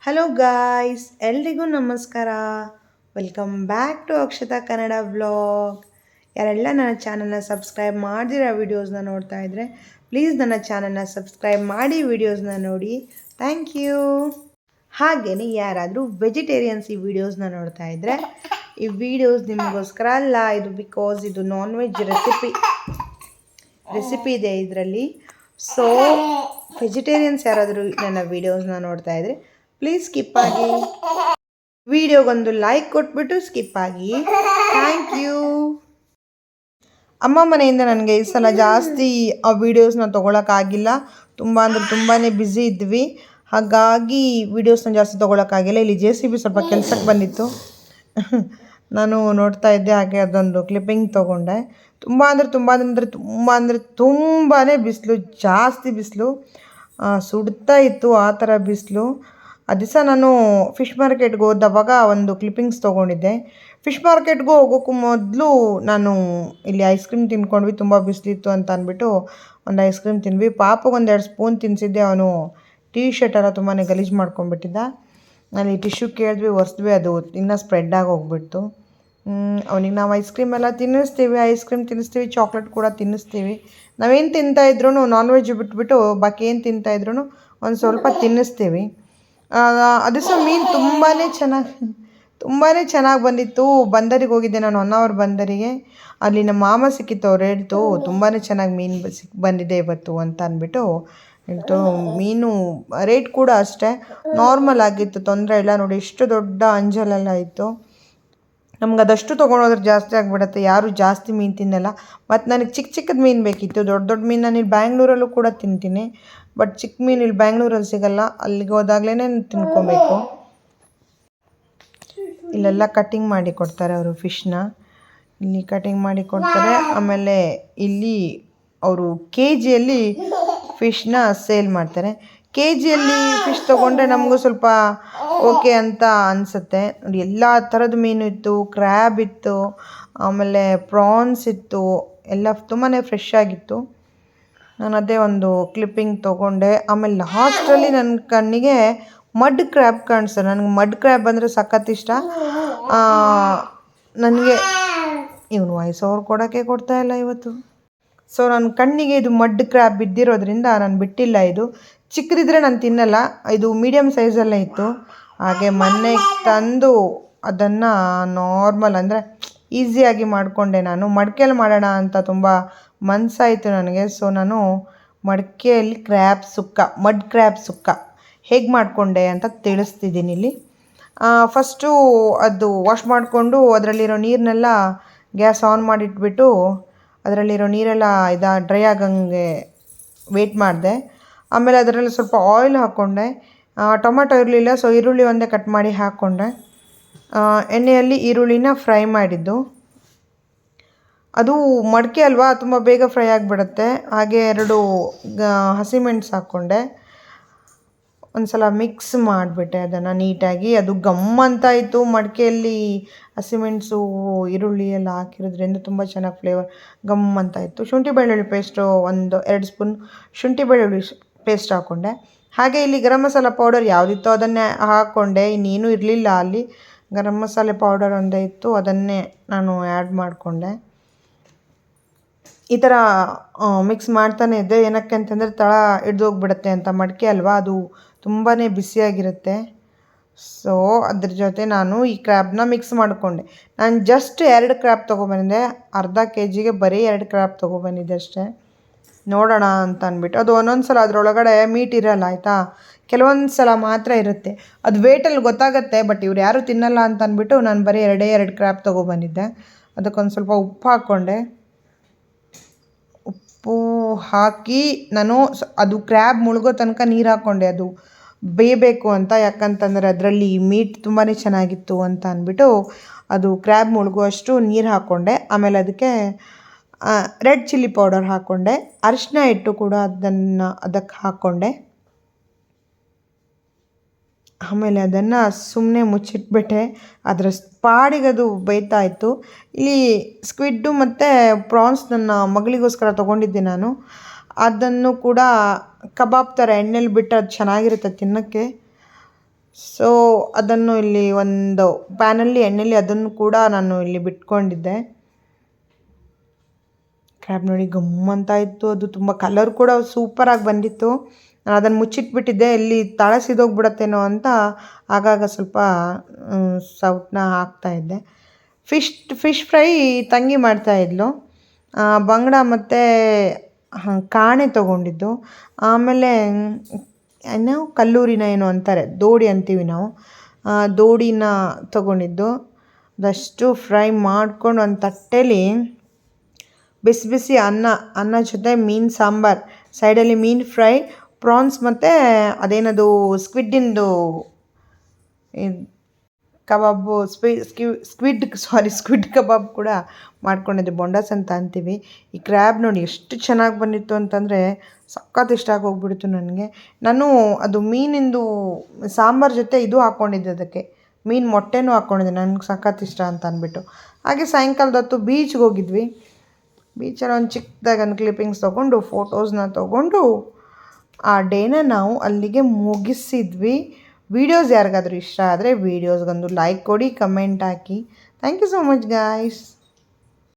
Hello guys, ಎಲ್ರಿಗೂ ನಮಸ್ಕಾರ. Welcome back to Akshata Kannada vlog. ಯಾರೆಲ್ಲ ನನ್ನ ಚಾನಲ್ನ ಸಬ್ಸ್ಕ್ರೈಬ್ ಮಾಡಿದಿರೋ ವೀಡಿಯೋಸ್ನ ನೋಡ್ತಾ ಇದ್ದರೆ ಪ್ಲೀಸ್ ನನ್ನ ಚಾನಲ್ನ ಸಬ್ಸ್ಕ್ರೈಬ್ ಮಾಡಿ ವೀಡಿಯೋಸ್ನ ನೋಡಿ. Thank you. ಹಾಗೆಯೇ ಯಾರಾದರೂ ವೆಜಿಟೇರಿಯನ್ಸ್ ಈ ವಿಡಿಯೋಸ್ನ ನೋಡ್ತಾ ಇದ್ದರೆ ಈ ವಿಡಿಯೋಸ್ ನಿಮಗೋಸ್ಕರ ಅಲ್ಲ, ಇದು ಬಿಕಾಸ್ ಇದು ನಾನ್ ವೆಜ್ ರೆಸಿಪಿ ಇದೆ ಇದರಲ್ಲಿ. ಸೊ ವೆಜಿಟೇರಿಯನ್ಸ್ ಯಾರಾದರೂ ನನ್ನ ವೀಡಿಯೋಸ್ನ ನೋಡ್ತಾ ಇದ್ದರೆ ಪ್ಲೀಸ್ ಸ್ಕಿಪ್ ಆಗಿ, ವಿಡಿಯೋಗೊಂದು ಲೈಕ್ ಕೊಟ್ಬಿಟ್ಟು ಸ್ಕಿಪ್ ಆಗಿ. Thank you. ಅಮ್ಮ ಮನೆಯಿಂದ ನನಗೆ ಈ ಸಲ ಜಾಸ್ತಿ ಆ ವೀಡಿಯೋಸ್ನ ತೊಗೊಳಕ್ಕಾಗಿಲ್ಲ. ತುಂಬ ಅಂದರೆ ತುಂಬಾ ಬ್ಯುಸಿ ಇದ್ವಿ, ಹಾಗಾಗಿ ವೀಡಿಯೋಸ್ನ ಜಾಸ್ತಿ ತೊಗೊಳಕ್ಕಾಗಿಲ್ಲ. ಇಲ್ಲಿ JCB ಸ್ವಲ್ಪ ಕೆಲಸಕ್ಕೆ ಬಂದಿತ್ತು, ನಾನು ನೋಡ್ತಾ ಇದ್ದೆ, ಹಾಗೆ ಅದೊಂದು ಕ್ಲಿಪ್ಪಿಂಗ್ ತೊಗೊಂಡೆ. ತುಂಬಾ ಬಿಸಿಲು, ಜಾಸ್ತಿ ಬಿಸಿಲು, ಸುಡ್ತಾ ಇತ್ತು ಆ ಥರ ಬಿಸಿಲು. ಆ ದಿವಸ ನಾನು ಫಿಶ್ ಮಾರ್ಕೆಟ್ಗೆ ಹೋದವಾಗ ಒಂದು ಕ್ಲಿಪ್ಪಿಂಗ್ಸ್ ತೊಗೊಂಡಿದ್ದೆ. ಫಿಶ್ ಮಾರ್ಕೆಟ್ಗೂ ಹೋಗೋಕ್ಕೂ ಮೊದಲು ನಾನು ಇಲ್ಲಿ ಐಸ್ ಕ್ರೀಮ್ ತಿನ್ಕೊಂಡ್ವಿ, ತುಂಬ ಬಿಸಿಲಿತ್ತು ಅಂತ ಅಂದ್ಬಿಟ್ಟು ಒಂದು ಐಸ್ ಕ್ರೀಮ್ ತಿಂದ್ವಿ. ಪಾಪಗೊಂದು 2 ಸ್ಪೂನ್ ತಿನ್ನಿಸಿದ್ದೆ, ಅವನು ಟೀ ಶರ್ಟ್ ಎಲ್ಲ ತುಂಬಾ ಗಲೀಜು ಮಾಡ್ಕೊಂಡ್ಬಿಟ್ಟಿದ್ದ. ಅಲ್ಲಿ ಟಿಶ್ಯೂ ಕೇಳಿದ್ವಿ, ಒರೆಸಿದ್ವಿ, ಅದು ಇನ್ನೂ ಸ್ಪ್ರೆಡ್ಡಾಗಿ ಹೋಗ್ಬಿಡ್ತು. ಅವನಿಗೆ ನಾವು ಐಸ್ ಕ್ರೀಮ್ ಎಲ್ಲ ತಿನ್ನಿಸ್ತೀವಿ, ಚಾಕ್ಲೇಟ್ ಕೂಡ ತಿನ್ನಿಸ್ತೀವಿ. ನಾವೇನು ತಿಂತಾಯಿದ್ರು ನಾನ್ ವೆಜ್ ಬಿಟ್ಬಿಟ್ಟು ಬಾಕಿ ಏನು ತಿಂತಾಯಿದ್ರು ಒಂದು ಸ್ವಲ್ಪ ತಿನ್ನಿಸ್ತೀವಿ. ಅದು ಸಹ ಮೀನು ತುಂಬಾ ಚೆನ್ನಾಗಿ ಬಂದಿತ್ತು. ಬಂದರಿಗೆ ಹೋಗಿದ್ದೆ ನಾನು, 1 ಅವರ್ ಬಂದರಿಗೆ. ಅಲ್ಲಿ ನಮ್ಮ ಮಾಮ ಸಿಕ್ಕಿತ್ತು, ಅವ್ರು ಹೇಳ್ತು ತುಂಬಾ ಚೆನ್ನಾಗಿ ಮೀನು ಬಂದಿದೆ ಇವತ್ತು ಅಂತ ಅಂದ್ಬಿಟ್ಟು ಹೇಳ್ತು. ಮೀನು ರೇಟ್ ಕೂಡ ಅಷ್ಟೇ ನಾರ್ಮಲ್ ಆಗಿತ್ತು, ತೊಂದರೆ ಇಲ್ಲ. ನೋಡಿ ಎಷ್ಟು ದೊಡ್ಡ ಅಂಜಲೆಲ್ಲ ಇತ್ತು. ನಮ್ಗೆ ಅದಷ್ಟು ತೊಗೊಂಡೋದ್ರೆ ಜಾಸ್ತಿ ಆಗಿಬಿಡುತ್ತೆ, ಯಾರೂ ಜಾಸ್ತಿ ಮೀನು ತಿನ್ನಲ್ಲ. ಮತ್ತು ನನಗೆ ಚಿಕ್ಕದ ಮೀನು ಬೇಕಿತ್ತು. ದೊಡ್ಡ ಮೀನು ನಾನು ಇಲ್ಲಿ ಬ್ಯಾಂಗ್ಳೂರಲ್ಲೂ ಕೂಡ ತಿಂತೀನಿ, ಬಟ್ ಚಿಕ್ಕ ಮೀನು ಇಲ್ಲಿ ಬ್ಯಾಂಗ್ಳೂರಲ್ಲಿ ಸಿಗಲ್ಲ. ಅಲ್ಲಿಗೆ ಹೋದಾಗಲೇ ತಿನ್ಕೊಬೇಕು. ಇಲ್ಲೆಲ್ಲ ಕಟ್ಟಿಂಗ್ ಮಾಡಿ ಕೊಡ್ತಾರೆ ಅವರು ಫಿಶ್ನ, ಇಲ್ಲಿ ಕಟ್ಟಿಂಗ್ ಮಾಡಿ ಕೊಡ್ತಾರೆ. ಆಮೇಲೆ ಇಲ್ಲಿ ಅವರು KGಯಲ್ಲಿ ಫಿಶ್ನ ಸೇಲ್ ಮಾಡ್ತಾರೆ. KGಯಲ್ಲಿ ಫಿಶ್ ತೊಗೊಂಡ್ರೆ ನಮಗೂ ಸ್ವಲ್ಪ ಓಕೆ ಅಂತ ಅನಿಸುತ್ತೆ. ನೋಡಿ ಎಲ್ಲ ಥರದ ಮೀನು ಇತ್ತು, ಕ್ರ್ಯಾಬ್ ಇತ್ತು, ಆಮೇಲೆ ಪ್ರಾನ್ಸ್ ಇತ್ತು, ಎಲ್ಲ ತುಂಬಾ ಫ್ರೆಶ್ ಆಗಿತ್ತು. ನಾನು ಅದೇ ಒಂದು ಕ್ಲಿಪ್ಪಿಂಗ್ ತೊಗೊಂಡೆ. ಆಮೇಲೆ ಲಾಸ್ಟಲ್ಲಿ ನನ್ನ ಕಣ್ಣಿಗೆ ಮಡ್ ಕ್ರ್ಯಾಬ್ ಕಾಣಿಸ್ತು. ನನಗೆ ಮಡ್ ಕ್ರ್ಯಾಬ್ ಅಂದರೆ ಸಖತ್ ಇಷ್ಟ. ನನಗೆ ಇವನು ವಾಯ್ಸ್ ಓವರ್ ಕೊಡ್ತಾ ಇಲ್ಲ ಇವತ್ತು. ಸೊ ನನ್ನ ಕಣ್ಣಿಗೆ ಇದು ಮಡ್ ಕ್ರ್ಯಾಬ್ ಬಿದ್ದಿರೋದ್ರಿಂದ ನಾನು ಬಿಟ್ಟಿಲ್ಲ. ಇದು ಚಿಕ್ಕದಿದ್ರೆ ನಾನು ತಿನ್ನಲ್ಲ, ಇದು ಮೀಡಿಯಮ್ ಸೈಜಲ್ಲೇ ಇತ್ತು. ಹಾಗೆ ಮನೆಗೆ ತಂದು ಅದನ್ನು ನಾರ್ಮಲ್ ಅಂದರೆ ಈಸಿಯಾಗಿ ಮಾಡಿಕೊಂಡೆ. ನಾನು ಮಡಿಕೆಯಲ್ಲಿ ಮಾಡೋಣ ಅಂತ ತುಂಬ ಮನಸ್ಸಾಯಿತು ನನಗೆ. ಸೊ ನಾನು ಮಡಿಕೆಯಲ್ಲಿ ಮಡ್ ಕ್ರ್ಯಾಬ್ ಸುಕ್ಕ ಹೇಗೆ ಮಾಡಿಕೊಂಡೆ ಅಂತ ತಿಳಿಸ್ತಿದ್ದೀನಿ ಇಲ್ಲಿ. ಫಸ್ಟು ಅದು ವಾಶ್ ಮಾಡಿಕೊಂಡು ಅದರಲ್ಲಿರೋ ನೀರನ್ನೆಲ್ಲ ಗ್ಯಾಸ್ ಆನ್ ಮಾಡಿಟ್ಬಿಟ್ಟು ಅದರಲ್ಲಿರೋ ನೀರೆಲ್ಲ ಡ್ರೈ ಆಗಂಗೆ ವೇಟ್ ಮಾಡಿದೆ. ಆಮೇಲೆ ಅದರಲ್ಲಿ ಸ್ವಲ್ಪ ಆಯಿಲ್ ಹಾಕ್ಕೊಂಡೆ. ಟೊಮೆಟೊ ಇರಲಿಲ್ಲ, ಸೊ ಈರುಳ್ಳಿ ಒಂದೇ ಕಟ್ ಮಾಡಿ ಹಾಕ್ಕೊಂಡೆ. ಎಣ್ಣೆಯಲ್ಲಿ ಈರುಳ್ಳಿನ ಫ್ರೈ ಮಾಡಿದ್ದು. ಅದು ಮಡಿಕೆ ಅಲ್ವಾ, ತುಂಬ ಬೇಗ ಫ್ರೈ ಆಗಿಬಿಡುತ್ತೆ. ಹಾಗೆ 2 ಹಸಿಮೆಣಸು ಹಾಕ್ಕೊಂಡೆ. ಒಂದು ಸಲ ಮಿಕ್ಸ್ ಮಾಡಿಬಿಟ್ಟೆ ಅದನ್ನು ನೀಟಾಗಿ. ಅದು ಗಮ್ ಅಂತ ಇತ್ತು. ಮಡಿಕೆಯಲ್ಲಿ ಹಸಿಮೆಣಸು ಈರುಳ್ಳಿ ಎಲ್ಲ ಹಾಕಿರೋದ್ರಿಂದ ತುಂಬ ಚೆನ್ನಾಗಿ ಫ್ಲೇವರ್ ಗಮ್ ಅಂತ ಇತ್ತು. ಶುಂಠಿ ಬೆಳ್ಳುಳ್ಳಿ ಪೇಸ್ಟು 2 ಸ್ಪೂನ್ ಶುಂಠಿ ಬೆಳ್ಳುಳ್ಳಿ ಪೇಸ್ಟ್ ಹಾಕ್ಕೊಂಡೆ. ಹಾಗೆ ಇಲ್ಲಿ ಗರಂ ಮಸಾಲ ಪೌಡರ್ ಯಾವುದಿತ್ತೋ ಅದನ್ನೇ ಹಾಕ್ಕೊಂಡೆ. ಇನ್ನೇನು ಇರಲಿಲ್ಲ ಅಲ್ಲಿ, ಗರಂ ಮಸಾಲೆ ಪೌಡರ್ ಒಂದೇ ಇತ್ತು, ಅದನ್ನೇ ನಾನು ಆ್ಯಡ್ ಮಾಡಿಕೊಂಡೆ. ಈ ಥರ ಮಿಕ್ಸ್ ಮಾಡ್ತಾನೆ ಇದ್ದೆ. ಏನಕ್ಕೆ ಅಂತಂದರೆ ತಳ ಹಿಡ್ದೋಗ್ಬಿಡುತ್ತೆ ಅಂತ, ಮಡಿಕೆ ಅಲ್ವಾ ಅದು ತುಂಬಾ ಬಿಸಿಯಾಗಿರುತ್ತೆ. ಸೊ ಅದ್ರ ಜೊತೆ ನಾನು ಈ ಕ್ರ್ಯಾಬ್ನ ಮಿಕ್ಸ್ ಮಾಡಿಕೊಂಡೆ. ನಾನು ಜಸ್ಟ್ 2 ಕ್ರ್ಯಾಬ್ ತೊಗೊಬಂದಿದ್ದೆ, ಅರ್ಧ KGಗೆ ಬರೀ 2 ಕ್ರ್ಯಾಬ್ ತೊಗೊಬಂದಿದ್ದೆ ಅಷ್ಟೇ, ನೋಡೋಣ ಅಂತ ಅಂದ್ಬಿಟ್ಟು. ಅದು ಒಂದೊಂದು ಸಲ ಅದರೊಳಗಡೆ ಮೀಟ್ ಇರೋಲ್ಲ ಆಯಿತಾ, ಕೆಲವೊಂದು ಸಲ ಮಾತ್ರ ಇರುತ್ತೆ. ಅದು ವೇಟಲ್ಲಿ ಗೊತ್ತಾಗುತ್ತೆ, ಬಟ್ ಇವ್ರು ಯಾರೂ ತಿನ್ನಲ್ಲ ಅಂತ ಅಂದ್ಬಿಟ್ಟು ನಾನು ಬರೀ 2 ಕ್ರ್ಯಾಬ್ ತೊಗೊಬಂದಿದ್ದೆ. ಅದಕ್ಕೊಂದು ಸ್ವಲ್ಪ ಉಪ್ಪು ಹಾಕ್ಕೊಂಡೆ. ಉಪ್ಪು ಹಾಕಿ ನಾನು ಅದು ಕ್ರ್ಯಾಬ್ ಮುಳುಗೋ ತನಕ ನೀರು ಹಾಕ್ಕೊಂಡೆ, ಅದು ಬೇಯಬೇಕು ಅಂತ. ಯಾಕಂತಂದರೆ ಅದರಲ್ಲಿ ಮೀಟ್ ತುಂಬಾ ಚೆನ್ನಾಗಿತ್ತು ಅಂತ ಅಂದ್ಬಿಟ್ಟು ಅದು ಕ್ರ್ಯಾಬ್ ಮುಳುಗುವಷ್ಟು ನೀರು ಹಾಕ್ಕೊಂಡೆ. ಆಮೇಲೆ ಅದಕ್ಕೆ ರೆಡ್ ಚಿಲ್ಲಿ ಪೌಡರ್ ಹಾಕ್ಕೊಂಡೆ. ಅರಿಶಿನ ಹಿಟ್ಟು ಕೂಡ ಅದಕ್ಕೆ ಹಾಕ್ಕೊಂಡೆ. ಆಮೇಲೆ ಅದನ್ನು ಸುಮ್ಮನೆ ಮುಚ್ಚಿಟ್ಬಿಟ್ಟೆ. ಅದರ ಪಾಡಿಗೆ ಅದು ಬೇಯ್ತಾ ಇತ್ತು. ಇಲ್ಲಿ ಸ್ಕ್ವಿಡ್ಡು ಮತ್ತು ಪ್ರಾನ್ಸ್ ನನ್ನ ಮಗಳಿಗೋಸ್ಕರ ತೊಗೊಂಡಿದ್ದೆ ನಾನು. ಅದನ್ನು ಕೂಡ ಕಬಾಬ್ ಥರ ಎಣ್ಣೆಲಿ ಬಿಟ್ಟು ಅದು ಚೆನ್ನಾಗಿರುತ್ತೆ ತಿನ್ನೋಕ್ಕೆ. ಸೊ ಅದನ್ನು ಇಲ್ಲಿ ಒಂದು ಪ್ಯಾನಲ್ಲಿ ಎಣ್ಣೆಲಿ ಅದನ್ನು ಕೂಡ ನಾನು ಇಲ್ಲಿ ಬಿಟ್ಕೊಂಡಿದ್ದೆ. ಕ್ರ್ಯಾಬ್ ನೋಡಿ ಗಮ್ಮಂತ ಇತ್ತು. ಅದು ತುಂಬ ಕಲರ್ ಕೂಡ ಸೂಪರಾಗಿ ಬಂದಿತ್ತು. ನಾನು ಅದನ್ನು ಮುಚ್ಚಿಟ್ಬಿಟ್ಟಿದ್ದೆ, ಎಲ್ಲಿ ತಳ ಸಿದೋಗ್ಬಿಡತ್ತೇನೋ ಅಂತ ಆಗಾಗ ಸ್ವಲ್ಪ ಸೌಟನ್ನ ಹಾಕ್ತಾಯಿದ್ದೆ. ಫಿಶ್ ಫ್ರೈ ತಂಗಿ ಮಾಡ್ತಾಯಿದ್ಲು. ಬಂಗಡ ಮತ್ತು ಕಾಣೆ ತೊಗೊಂಡಿದ್ದು. ಆಮೇಲೆ ಏನು ಕಲ್ಲೂರಿನ ಏನೋ ಅಂತಾರೆ, ದೋಡಿ ಅಂತೀವಿ ನಾವು, ದೋಡಿನ ತೊಗೊಂಡಿದ್ದು. ಅದಷ್ಟು ಫ್ರೈ ಮಾಡ್ಕೊಂಡು ಒಂದು ತಟ್ಟೆಲಿ ಬಿಸಿ ಬಿಸಿ ಅನ್ನ ಜೊತೆ ಮೀನು ಸಾಂಬಾರು, ಸೈಡಲ್ಲಿ ಮೀನು ಫ್ರೈ, ಪ್ರಾನ್ಸ್ ಮತ್ತು ಅದೇನದು ಸ್ಕ್ವಿಡ್ಡಿಂದು ಕಬಾಬು, ಸ್ಕ್ವಿಡ್ ಕಬಾಬ್ ಕೂಡ ಮಾಡ್ಕೊಂಡಿದ್ದೆ. ಬೊಂಡಾಸ್ ಅಂತ ಅಂತೀವಿ. ಈ ಕ್ರ್ಯಾಬ್ ನೋಡಿ ಎಷ್ಟು ಚೆನ್ನಾಗಿ ಬಂದಿತ್ತು ಅಂತಂದರೆ ಸಖತ್ ಇಷ್ಟ ಆಗಿ ಹೋಗ್ಬಿಡ್ತು ನನಗೆ. ನಾನು ಅದು ಮೀನಿಂದು ಸಾಂಬಾರು ಜೊತೆ ಇದು ಹಾಕ್ಕೊಂಡಿದ್ದೆ, ಅದಕ್ಕೆ ಮೀನು ಮೊಟ್ಟೆನೂ ಹಾಕ್ಕೊಂಡಿದ್ದೆ, ನನಗೆ ಸಖತ್ ಇಷ್ಟ ಅಂತ ಅಂದ್ಬಿಟ್ಟು. ಹಾಗೆ ಸಾಯಂಕಾಲದ ಹೊತ್ತು ಬೀಚ್ಗೆ ಹೋಗಿದ್ವಿ. ಬೀಚಲ್ಲಿ ಒಂದು ಚಿಕ್ಕದಾಗಿ ಒಂದು ಕ್ಲಿಪ್ಪಿಂಗ್ಸ್ ತೊಗೊಂಡು ಫೋಟೋಸ್ನ ತೊಗೊಂಡು ಆ ಡೇನ ನಾವು ಅಲ್ಲಿಗೆ ಮುಗಿಸಿದ್ವಿ. ವೀಡಿಯೋಸ್ ಯಾರಿಗಾದರೂ ಇಷ್ಟ ಆದರೆ ವೀಡಿಯೋಸ್ಗೊಂದು ಲೈಕ್ ಕೊಡಿ, ಕಮೆಂಟ್ ಹಾಕಿ. Thank you so much guys.